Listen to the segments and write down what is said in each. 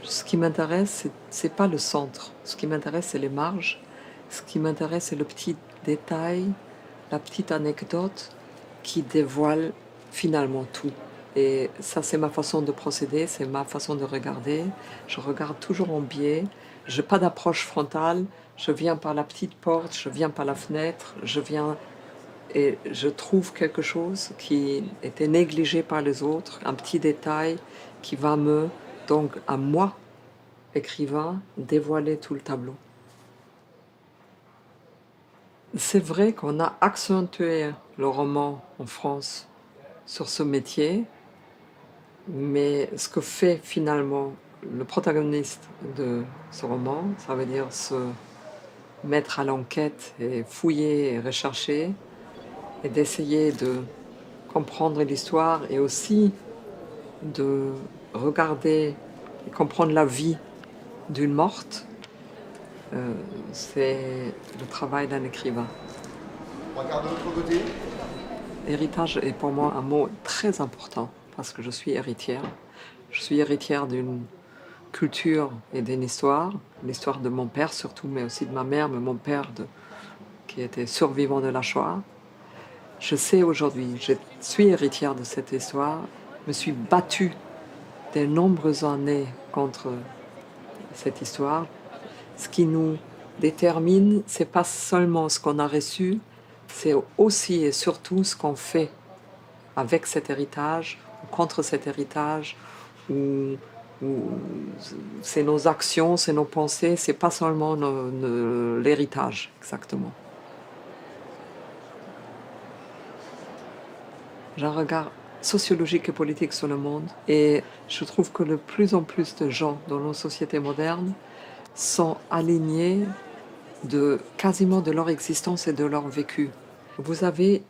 Ce qui m'intéresse, c'est pas le centre. Ce qui m'intéresse, c'est les marges. Ce qui m'intéresse, c'est le petit détail, la petite anecdote qui dévoile finalement tout. Et ça, c'est ma façon de procéder, c'est ma façon de regarder. Je regarde toujours en biais. Je n'ai pas d'approche frontale. Je viens par la petite porte, je viens par la fenêtre, je viens et je trouve quelque chose qui était négligé par les autres, un petit détail qui va donc à moi, écrivain, dévoiler tout le tableau. C'est vrai qu'on a accentué le roman en France sur ce métier, mais ce que fait finalement le protagoniste de ce roman, ça veut dire se mettre à l'enquête et fouiller et rechercher et d'essayer de comprendre l'histoire et aussi de regarder et comprendre la vie d'une morte, euh, c'est le travail d'un écrivain. On regarde de l'autre côté. Héritage est pour moi un mot très important parce que je suis héritière. Je suis héritière d'une culture et d'une histoire, l'histoire de mon père surtout, mais aussi de ma mère, mais mon père qui était survivant de la Shoah. Je sais aujourd'hui, je suis héritière de cette histoire, me suis battue de nombreuses années contre cette histoire. Ce qui nous détermine, c'est pas seulement ce qu'on a reçu, c'est aussi et surtout ce qu'on fait avec cet héritage, ou contre cet héritage, ou c'est nos actions, c'est nos pensées, c'est pas seulement l'héritage, exactement. J'ai un regard sociologique et politique sur le monde et je trouve que de plus en plus de gens dans nos sociétés modernes sont alignés quasiment de leur existence et de leur vécu. Vous avez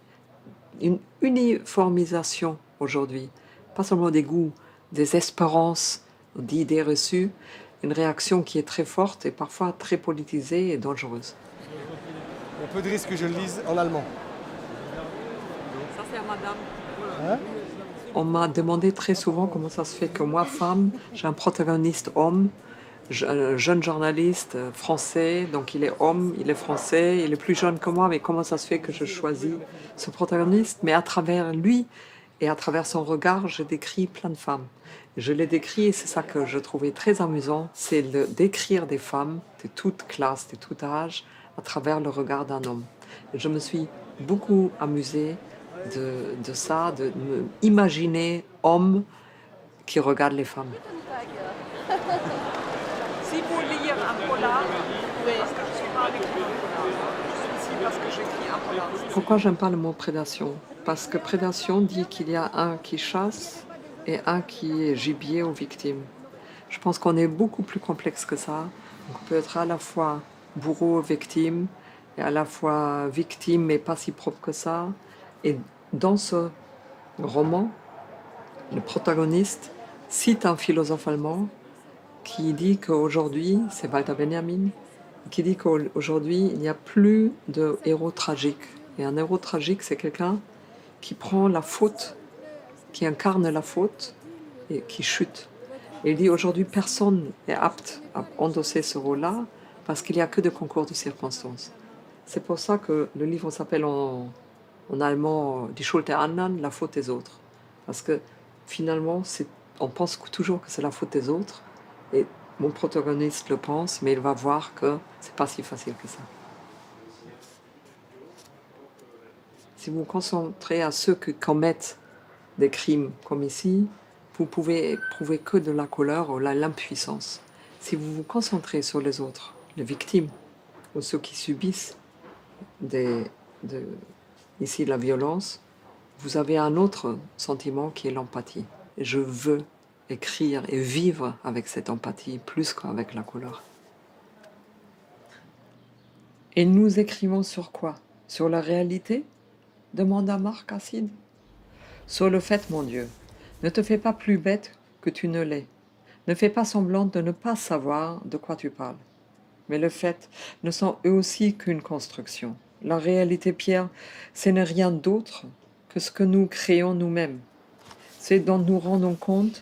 une uniformisation aujourd'hui, pas seulement des goûts, des espérances, d'idées reçues, une réaction qui est très forte et parfois très politisée et dangereuse. Il y a peu de risques que je le lise en allemand. Ça, c'est à madame. Hein? On m'a demandé très souvent comment ça se fait que moi, femme, j'ai un protagoniste homme, un jeune journaliste français, donc il est homme, il est français, il est plus jeune que moi, mais comment ça se fait que je choisis ce protagoniste? Mais à travers lui et à travers son regard, je décris plein de femmes. Je les décris et c'est ça que je trouvais très amusant, c'est de décrire des femmes de toute classe, de tout âge, à travers le regard d'un homme. Et je me suis beaucoup amusée de ça, de me imaginer homme qui regarde les femmes. Si vous lisez un polar, oui, parce que je ne suis pas un écrivain polar, je suis ici parce que j'écris un polar. Pourquoi j'aime pas le mot prédation? Parce que prédation dit qu'il y a un qui chasse et un qui est gibier ou victime. Je pense qu'on est beaucoup plus complexe que ça. On peut être à la fois bourreau, victime, et à la fois victime mais pas si propre que ça. Et dans ce roman, le protagoniste cite un philosophe allemand qui dit qu'aujourd'hui, c'est Walter Benjamin, qui dit qu'aujourd'hui, il n'y a plus de héros tragiques. Et un héros tragique, c'est quelqu'un qui prend la faute, qui incarne la faute et qui chute. Et il dit aujourd'hui, personne n'est apte à endosser ce rôle-là parce qu'il n'y a que des concours de circonstances. C'est pour ça que le livre s'appelle en allemand Die Schuld der anderen, la faute des autres. Parce que finalement, on pense toujours que c'est la faute des autres. Et mon protagoniste le pense, mais il va voir que c'est pas si facile que ça. Si vous vous concentrez à ceux qui commettent des crimes comme ici, vous pouvez éprouver que de la colère ou l'impuissance. Si vous vous concentrez sur les autres, les victimes, ou ceux qui subissent ici la violence, vous avez un autre sentiment qui est l'empathie. Je veux écrire et vivre avec cette empathie plus qu'avec la colère. Et nous écrivons sur quoi? Sur la réalité? Demanda Marc acide. Sur le fait, mon Dieu, ne te fais pas plus bête que tu ne l'es. Ne fais pas semblant de ne pas savoir de quoi tu parles. Mais le fait ne sont eux aussi qu'une construction. La réalité, Pierre, ce n'est rien d'autre que ce que nous créons nous-mêmes. C'est dont nous rendons compte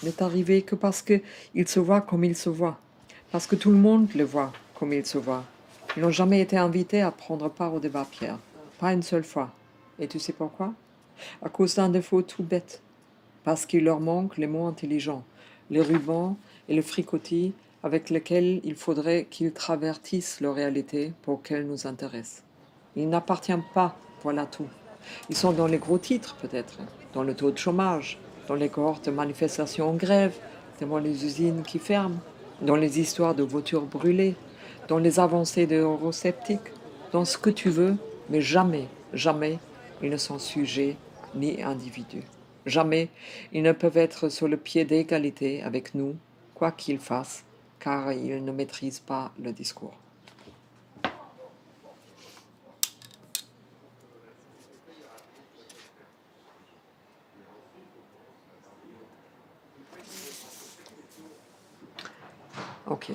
n'est arrivé que parce qu'ils se voient comme ils se voient, parce que tout le monde les voit comme ils se voient. Ils n'ont jamais été invités à prendre part au débat, Pierre. Pas une seule fois. Et tu sais pourquoi? À cause d'un défaut tout bête. Parce qu'il leur manque les mots intelligents, les rubans et le fricotis avec lesquels il faudrait qu'ils travertissent leur réalité pour qu'elle nous intéresse. Ils n'appartiennent pas, voilà tout. Ils sont dans les gros titres, peut-être, dans le taux de chômage, dans les cohortes de manifestations en grève, devant les usines qui ferment, dans les histoires de voitures brûlées, dans les avancées de eurosceptiques, dans ce que tu veux, mais jamais, jamais, ils ne sont sujets ni individus. Jamais, ils ne peuvent être sur le pied d'égalité avec nous, quoi qu'ils fassent, car ils ne maîtrisent pas le discours. Ok.